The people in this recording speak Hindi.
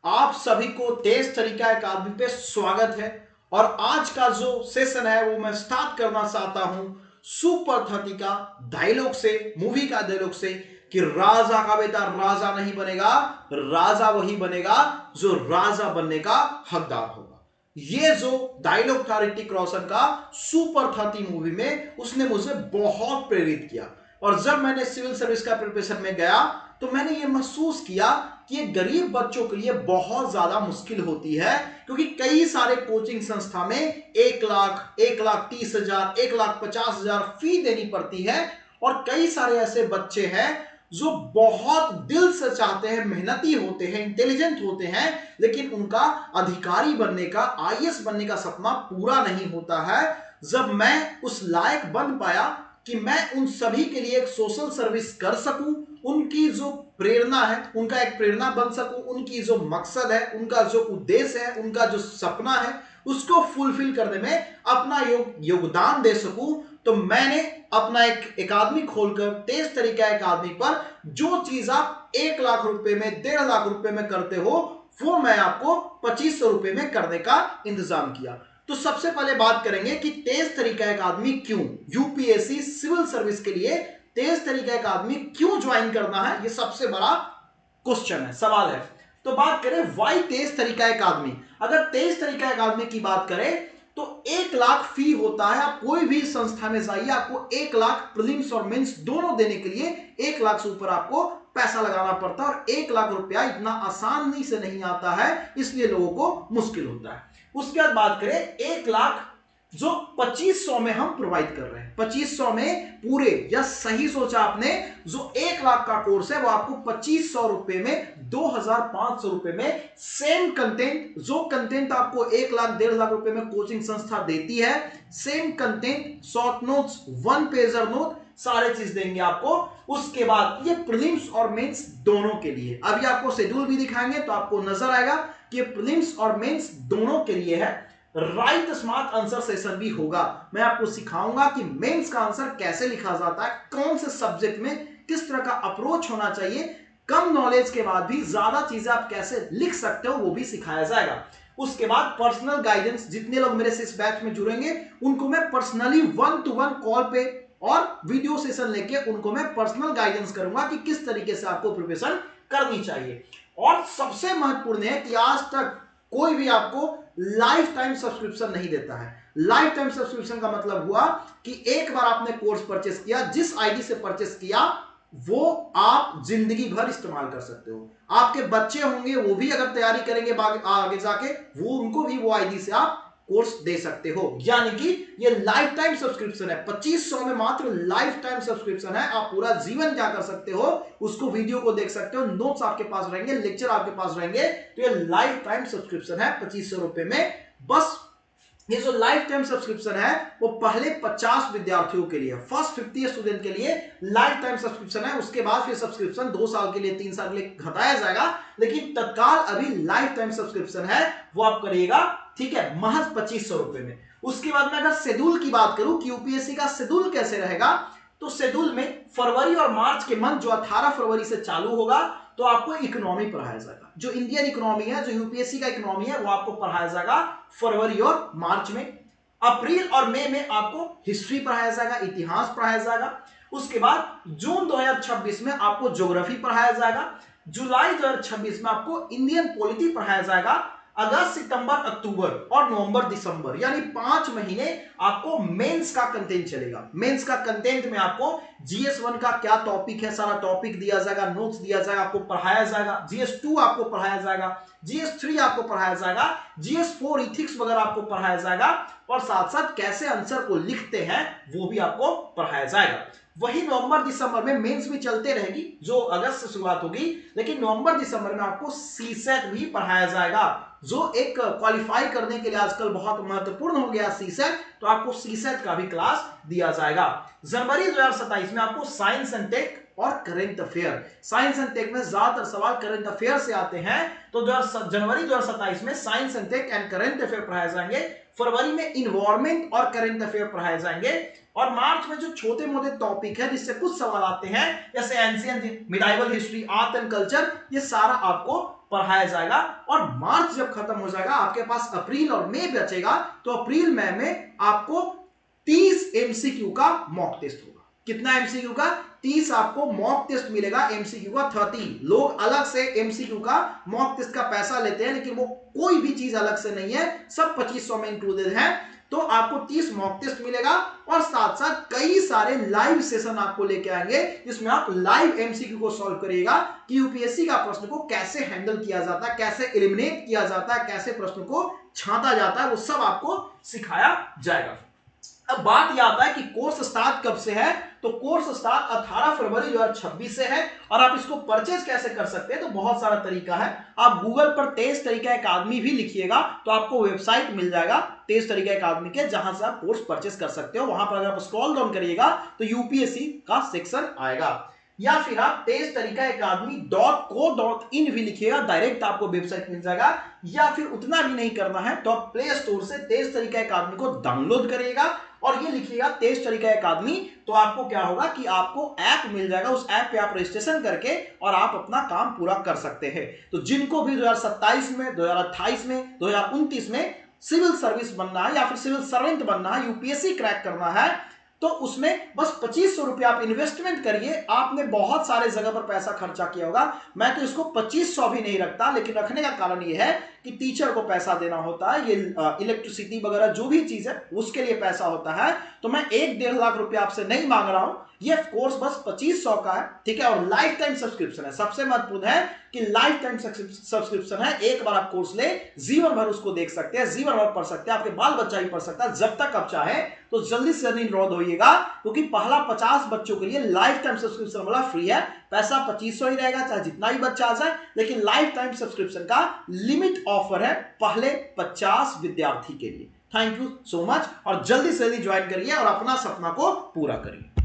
आप सभी को तेज तरीका अकादमी पे स्वागत है। और आज का जो सेशन है वो मैं स्टार्ट करना चाहता हूं सुपर 30 का डायलॉग से, मूवी का डायलॉग से कि राजा का बेटा राजा नहीं बनेगा, राजा वही बनेगा जो राजा बनने का हकदार होगा। ये जो डायलॉग था ऋतिक रोशन का सुपर 30 मूवी में, उसने मुझे बहुत प्रेरित किया। और जब मैंने सिविल सर्विस का प्रिपरेशन में गया तो मैंने ये महसूस किया कि ये गरीब बच्चों के लिए बहुत ज्यादा मुश्किल होती है, क्योंकि कई सारे कोचिंग संस्था में 1 लाख, 1,30,000, 1,50,000 फी देनी पड़ती है। और कई सारे ऐसे बच्चे हैं जो बहुत दिल से चाहते हैं, मेहनती होते हैं, इंटेलिजेंट होते हैं, लेकिन उनका अधिकारी बनने का, आईएएस बनने का सपना पूरा नहीं होता है। जब मैं उस लायक बन पाया कि मैं उन सभी के लिए एक सोशल सर्विस कर सकूं, उनकी जो प्रेरणा है, उनका एक प्रेरणा बन सकूं, उनकी जो मकसद है, उनका जो उद्देश्य है, उनका जो सपना है, उसको फुलफिल करने में अपना योगदान दे सकूं, तो मैंने अपना एक अकादमी खोलकर तेज तरीका अकादमी पर जो चीज आप 1 लाख रुपए में, 1.5 लाख रुपए में करते हो, वो मैं आपको 2500 रुपए में करने का इंतजाम किया। तो सबसे पहले बात करेंगे कि तेज तरीका अकादमी क्यों, यूपीएससी सिविल सर्विस के लिए तेज तरीका अकादमी क्यों ज्वाइन करना है, ये सबसे बड़ा क्वेश्चन है, सवाल है। तो बात करें वाई तेज तरीका अकादमी। अगर तेज तरीका अकादमी की बात करें तो 1 लाख फी होता है। आप कोई भी संस्था में जाइए, आपको 1 लाख प्रीलिम्स और मेंस दोनों देने के लिए 1 लाख से ऊपर आपको पैसा लगाना पड़ता है। और 1 लाख रुपया इतना आसानी से नहीं आता है, इसलिए लोगों को मुश्किल होता है। उसके बाद बात करें 1 लाख जो 2500 में हम प्रोवाइड कर रहे हैं, 2500 में पूरे, या सही सोचा आपने, जो 1 लाख का कोर्स है वो आपको 2500 रुपए में, 2500 रुपए में सेम कंटेंट, जो कंटेंट आपको 1 लाख, 1.5 लाख रुपए में कोचिंग संस्था देती है, same content, short notes, 1 pager note, सारे चीज देंगे आपको। उसके बाद ये प्रीलिम्स और मेंस दोनों के लिए, अभी आपको शेड्यूल भी दिखाएंगे तो आपको नजर आएगा कि प्रीलिम्स और मेंस दोनों के लिए है। राइट स्मार्ट आंसर सेशन भी होगा। मैं आपको सिखाऊंगा कि मेंस का आंसर कैसे लिखा जाता है, कौन से सब्जेक्ट में किस तरह का अप्रोच होना चाहिए, कम नॉलेज के बाद भी ज्यादा चीजें आप कैसे लिख सकते हो, वो भी सिखाया जाएगा। उसके बाद पर्सनल गाइडेंस, जितने लोग मेरे से इस बैच में जुड़ेंगे उनको मैं पर्सनली 1-to-1 कॉल पे और वीडियो सेशन लेके उनको मैं पर्सनल गाइडेंस करूंगा कि किस तरीके से आपको प्रिपरेशन करनी चाहिए। और सबसे महत्वपूर्ण है कि आज तक कोई भी आपको लाइफ टाइम सब्सक्रिप्शन नहीं देता है। लाइफ टाइम सब्सक्रिप्शन का मतलब हुआ कि एक बार आपने कोर्स परचेस किया, जिस आईडी से परचेस किया वो आप जिंदगी भर इस्तेमाल कर सकते हो। आपके बच्चे होंगे, वो भी अगर तैयारी करेंगे आगे जाके, वो उनको भी वो आईडी से आप कोर्स दे सकते हो। यानी कि ये लाइफ टाइम सब्सक्रिप्शन है, 2500 में मात्र लाइफ टाइम सब्सक्रिप्शन है। आप पूरा जीवन क्या कर सकते हो, उसको वीडियो को देख सकते हो, नोट्स आपके पास रहेंगे, लेक्चर आपके पास रहेंगे। तो ये लाइफ टाइम सब्सक्रिप्शन है 2500 रुपए में। बस ये जो लाइफ टाइम सब्सक्रिप्शन है वो पहले 50 विद्यार्थियों के लिए, फर्स्ट 50 स्टूडेंट के लिए लाइफ टाइम सब्सक्रिप्शन है। उसके बाद फिर सब्सक्रिप्शन 2 साल के लिए, 3 साल के लिए घटाया जाएगा, लेकिन तत्काल अभी लाइफ टाइम सब्सक्रिप्शन है वो आप करिएगा, ठीक है, महज 2500 रुपए में। उसके बाद में अगर शेड्यूल की बात करूं कि यूपीएससी का शेड्यूल कैसे रहेगा, तो शेड्यूल में फरवरी और मार्च के मंथ जो 18 फरवरी से चालू होगा, तो आपको इकोनॉमी पढ़ाया जाएगा। जो इंडियन इकोनॉमी है, जो यूपीएससी का इकोनॉमी है, वो आपको पढ़ाया जाएगा फरवरी और मार्च में। अप्रैल और मई में आपको हिस्ट्री पढ़ाया जाएगा, इतिहास पढ़ाया जाएगा। उसके बाद जून 2026 में आपको ज्योग्राफी पढ़ाया जाएगा। जुलाई 2026 में आपको इंडियन पॉलिटी पढ़ाया जाएगा। अगस्त, सितंबर, अक्टूबर और नवंबर, दिसंबर, यानी 5 महीने आपको मेंस का कंटेंट चलेगा। मेंस का कंटेंट में आपको जीएस 1 का क्या टॉपिक है, सारा टॉपिक दिया जाएगा, नोट्स दिया जाएगा, आपको पढ़ाया जाएगा। जीएस 2 आपको पढ़ाया जाएगा, जीएस 3 आपको पढ़ाया जाएगा, जीएस 4 इथिक्स वगैरह आपको पढ़ाया जाएगा, और साथ साथ कैसे आंसर को लिखते हैं वो भी आपको पढ़ाया जाएगा। वही नवंबर दिसंबर में मेंस भी चलते रहेगी, जो अगस्त से शुरुआत होगी, लेकिन नवंबर दिसंबर में आपको सीसेट भी पढ़ाया जाएगा, जो एक क्वालिफाई करने के लिए आजकल बहुत महत्वपूर्ण हो गया सीसेट। तो आपको सीसेट का भी क्लास दिया जाएगा। जनवरी 2027 में आपको साइंस एंड टेक और current affair, science and tech में ज्यादातर सवाल करंट अफेयर से आते हैं, तो जनवरी 2027 में science and tech and current affair पढ़ाए जाएंगे। फरवरी में इन्वायरमेंट और करंट अफेयर पढ़ाए जाएंगे। और मार्च में जो छोटे मोटे टॉपिक है जिससे कुछ सवाल आते हैं, जैसे ancient medieval history, art and culture, ये सारा आपको पढ़ाया जाएगा। और मार्च जब खत्म हो जाएगा, आपके पास अप्रैल और मई बचेगा, तो अप्रैल मई में आपको 30 एमसीक्यू का मॉक टेस्ट होगा। कितना एमसीक्यू का? 30 आपको मॉक टेस्ट मिलेगा, एमसीक्यू का 30। लोग अलग से एमसीक्यू का मॉक टेस्ट का पैसा लेते हैं, लेकिन वो कोई भी चीज अलग से नहीं है, सब 2500 में इंक्लूडेड है। तो आपको 30 मॉक टेस्ट मिलेगा और साथ साथ कई सारे लाइव सेशन आपको लेके आएंगे, जिसमें आप लाइव एमसीक्यू को सॉल्व करिएगा कि यूपीएससी का प्रश्न को कैसे हैंडल किया जाता है, कैसे एलिमिनेट किया जाता है, कैसे प्रश्न को छांटा जाता है, वो सब आपको सिखाया जाएगा। अब बात यह आता है कि कोर्स स्टार्ट कब से है, तो कोर्स स्टार्ट 18 फरवरी 2026 से है। और आप इसको परचेज कैसे कर सकते हैं, तो बहुत सारा तरीका है। आप गूगल पर तेज तरीका अकादमी भी लिखिएगा तो आपको वेबसाइट मिल जाएगा तेज तरीका अकादमी के, जहां से आप कोर्स परचेज कर सकते हो। वहां पर अगर आप स्क्रॉल डाउन करिएगा तो यूपीएससी का सेक्शन आएगा, या फिर आप तेज तरीका academy.co.in भी लिखिएगा, डायरेक्ट आपको वेबसाइट मिल जाएगा। या फिर उतना भी नहीं करना है तो आप प्ले स्टोर से तेज तरीका अकादमी को डाउनलोड करिएगा और ये लिखिएगा तेज तरीका अकादमी, तो आपको क्या होगा कि आपको ऐप मिल जाएगा। उस ऐप पे आप रजिस्ट्रेशन करके और आप अपना काम पूरा कर सकते हैं। तो जिनको भी 2027 में, 2028 में, 2029 में सिविल सर्विस बनना है या फिर सिविल सर्वेंट बनना है, यूपीएससी क्रैक करना है, तो उसमें बस 2500 रुपया आप इन्वेस्टमेंट करिए। आपने बहुत सारे जगह पर पैसा खर्चा किया होगा, मैं तो इसको 2500 भी नहीं रखता, लेकिन रखने का कारण यह है कि टीचर को पैसा देना होता है, ये इलेक्ट्रिसिटी वगैरह जो भी चीज है उसके लिए पैसा होता है। तो मैं 1-1.5 लाख रुपया आपसे नहीं मांग रहा हूं, ये कोर्स बस 2500 का है, ठीक है। और लाइफ टाइम सब्सक्रिप्शन है। सबसे महत्वपूर्ण है कि लाइफ टाइम सब्सक्रिप्शन है। एक बार आप कोर्स ले, जीवन भर उसको देख सकते हैं, जीवन भर पढ़ सकते हैं, आपके बाल बच्चा भी पढ़ सकता है जब तक आप चाहे। तो जल्दी से जल्दी इनरोल होइएगा, क्योंकि पहला 50 बच्चों के लिए लाइफ टाइम सब्सक्रिप्शन वाला फ्री है। पैसा 2500 ही रहेगा, चाहे जितना ही बच्चा आ जाए, लेकिन लाइफ टाइम सब्सक्रिप्शन का लिमिट ऑफर है पहले 50 विद्यार्थी के लिए। थैंक यू सो मच, और जल्दी से जल्दी ज्वाइन करिए और अपना सपना को पूरा करिए।